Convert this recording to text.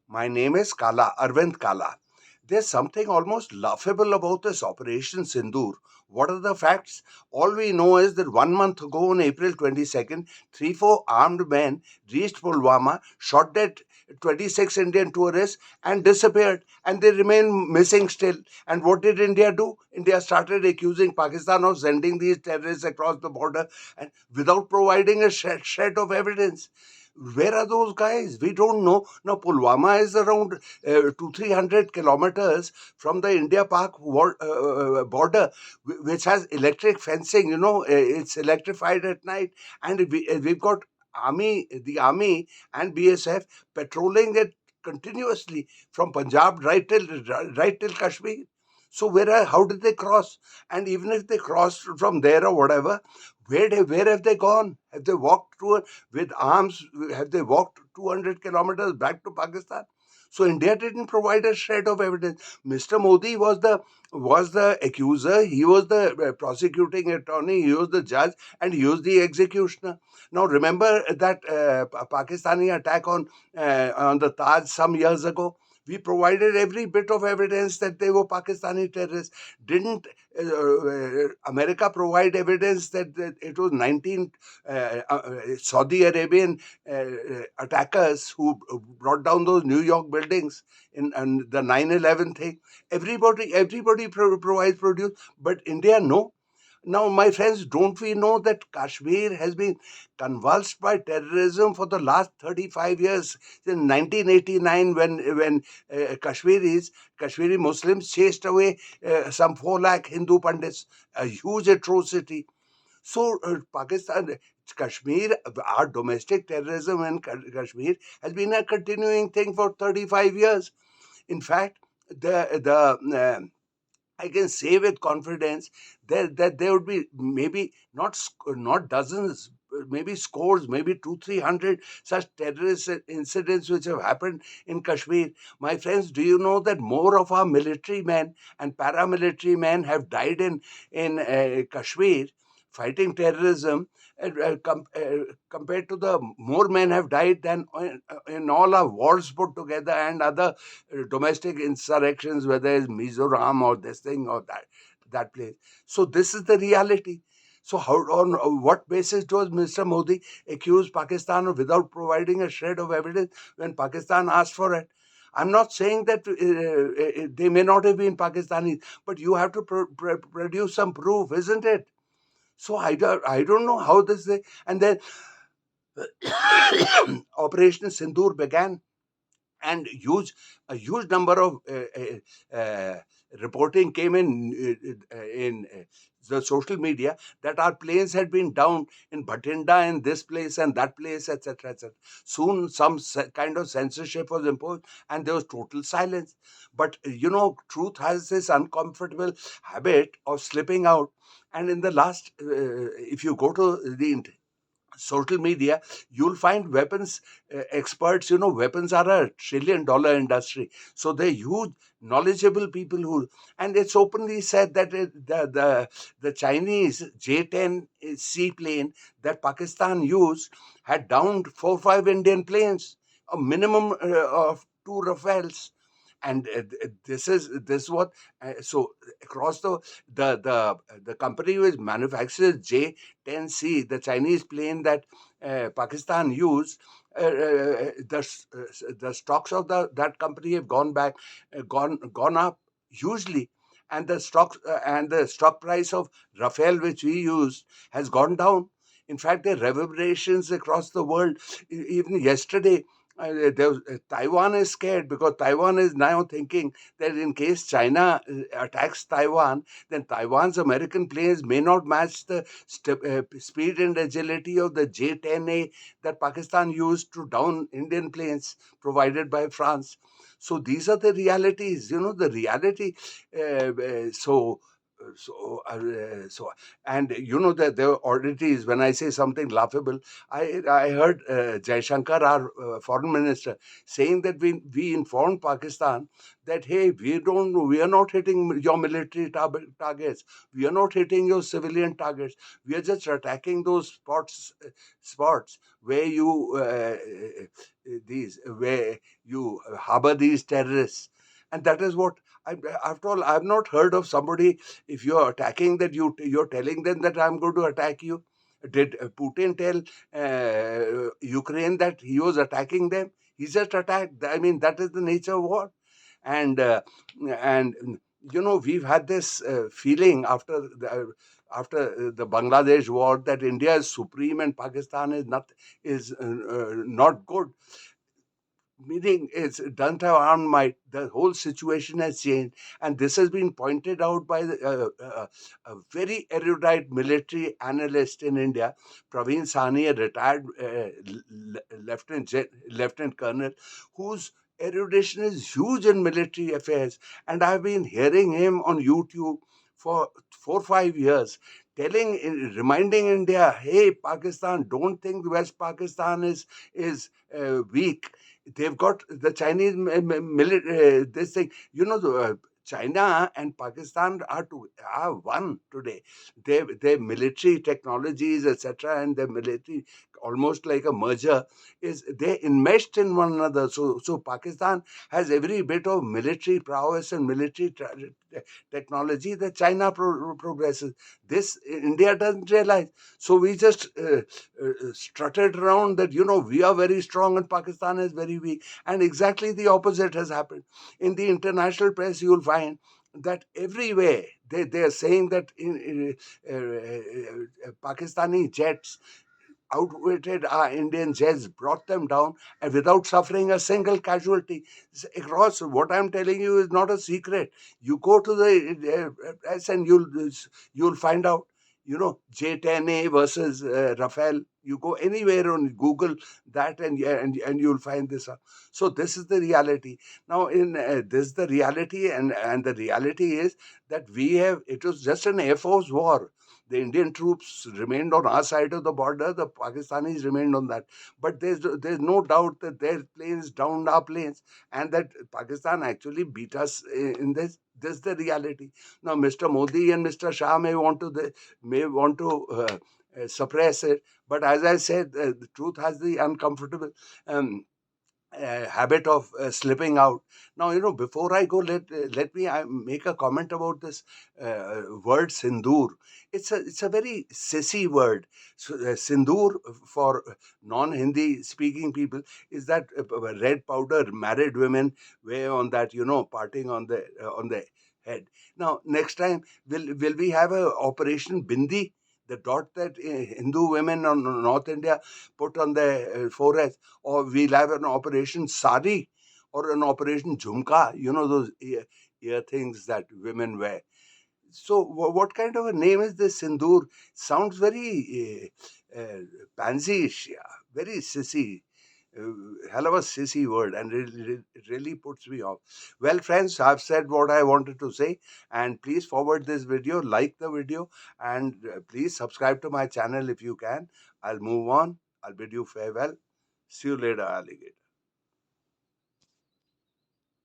My name is Arvind Kala. There's something almost laughable about this Operation Sindoor. What are the facts? All we know is that 1 month ago, on April 22nd, 4 armed men reached Pulwama, shot dead 26 Indian tourists, and disappeared. And they remain missing still. And what did India do? India started accusing Pakistan of sending these terrorists across the border and without providing a shred of evidence. Where are those guys? We don't know. Now, Pulwama is around 200-300 kilometers from the India-Pak border, which has electric fencing. It's electrified at night, and we've got the army and BSF patrolling it continuously from Punjab right till Kashmir. So how did they cross? And even if they crossed from there or whatever, where have they gone? Have they walked with arms? Have they walked 200 kilometers back to Pakistan? So India didn't provide a shred of evidence. Mr. Modi was the accuser. He was the prosecuting attorney. He was the judge, and he was the executioner. Now remember that Pakistani attack on the Taj some years ago. We provided every bit of evidence that they were Pakistani terrorists. Didn't America provide evidence that it was 19 Saudi Arabian attackers who brought down those New York buildings in the 9/11 thing? Everybody provides produce, but India no. Now, my friends, don't we know that Kashmir has been convulsed by terrorism for the last 35 years? Since 1989, when Kashmiri Muslims chased away some 4 lakh Hindu Pandits, a huge atrocity. So, Kashmir, our domestic terrorism in Kashmir has been a continuing thing for 35 years. In fact, I can say with confidence that there would be maybe not dozens, maybe scores, maybe 200-300 such terrorist incidents which have happened in Kashmir. My friends, do you know that more of our military men and paramilitary men have died in Kashmir fighting terrorism, compared to the more men have died than in all our wars put together and other domestic insurrections, whether it's Mizoram or this thing or that place. So this is the reality. So how on what basis does Mr. Modi accuse Pakistan without providing a shred of evidence when Pakistan asked for it? I'm not saying that they may not have been Pakistanis, but you have to produce some proof, isn't it? So I don't know how this thing. And then Operation Sindoor began, and a huge number of reporting came in the social media that our planes had been down in Bhatinda, in this place and that place, etc., etc. Soon, some kind of censorship was imposed, and there was total silence. But truth has this uncomfortable habit of slipping out. And in the last, if you go to the social media, you'll find weapons experts. Weapons are a $1 trillion industry, so they're huge knowledgeable people who, and it's openly said that the Chinese J-10 seaplane that Pakistan used had downed 4 or 5 Indian planes, a minimum of 2 Rafales. And this is what, so across the company which manufactures J-10C, the Chinese plane that Pakistan used, the stocks of that company have gone up hugely, and the stock price of Rafale, which we use, has gone down. In fact, the reverberations across the world. Even yesterday, Taiwan is scared because Taiwan is now thinking that in case China attacks Taiwan, then Taiwan's American planes may not match the speed and agility of the J-10A that Pakistan used to down Indian planes provided by France. So these are the realities, the reality. So so and you know that there are oddities. When I say something laughable, I heard Jaishankar, our foreign minister, saying that we informed Pakistan that, hey, we are not hitting your military targets, we are not hitting your civilian targets, we are just attacking those spots where you these where you harbor these terrorists. And that is what I, after all, I've not heard of somebody, if you're attacking, that you're telling them that I'm going to attack you. Did Putin tell Ukraine that he was attacking them? He just attacked. I mean, that is the nature of war. And and you know, we've had this feeling after the Bangladesh war that India is supreme and Pakistan is not good, meaning it's done to armed might. The whole situation has changed, and this has been pointed out by a very erudite military analyst in India, Praveen Sahni, a retired lieutenant colonel, whose erudition is huge in military affairs. And I've been hearing him on YouTube for 4 or 5 years, reminding India, hey, Pakistan, don't think West Pakistan is weak. They've got the Chinese military. This thing, you know, China and Pakistan are one today. Their military technologies, etc., and their military, almost like a merger, is they enmeshed in one another. So Pakistan has every bit of military prowess and military technology that China progresses. This India doesn't realize. So we just strutted around that, you know, we are very strong and Pakistan is very weak. And exactly the opposite has happened. In the international press, you'll find that everywhere they are saying that Pakistani jets outwitted our Indian jets, brought them down, and without suffering a single casualty. Across, what I'm telling you is not a secret. You go to the press and you'll find out. You know, J10A versus Rafale. You go anywhere on Google that, and you'll find this. So this is the reality. Now, in this is the reality, and the reality is that we have. It was just an Air Force war. The Indian troops remained on our side of the border. The Pakistanis remained on that. But there's no doubt that their planes downed our planes, and that Pakistan actually beat us in this. This is the reality. Now, Mr. Modi and Mr. Shah may want to suppress it, but as I said, the truth has the uncomfortable um, habit of slipping out. Now, you know, before I go, let me make a comment about this word sindoor. It's a very sissy word. So, sindoor for non-Hindi speaking people is that red powder married women wear on that, you know, parting on the head. Now, next time, will we have a Operation Bindi? The dot that Hindu women on North India put on their foreheads, or we'll have an Operation Sari or an Operation Jhumka, you know, those ear things that women wear. So, what kind of a name is this Sindoor? Sounds very pansy-ish, yeah, very sissy. Hell of a sissy word, and it really puts me off. Well, friends, I've said what I wanted to say, and please forward this video, like the video, and please subscribe to my channel if you can. I'll move on. I'll bid you farewell. See you later, alligator.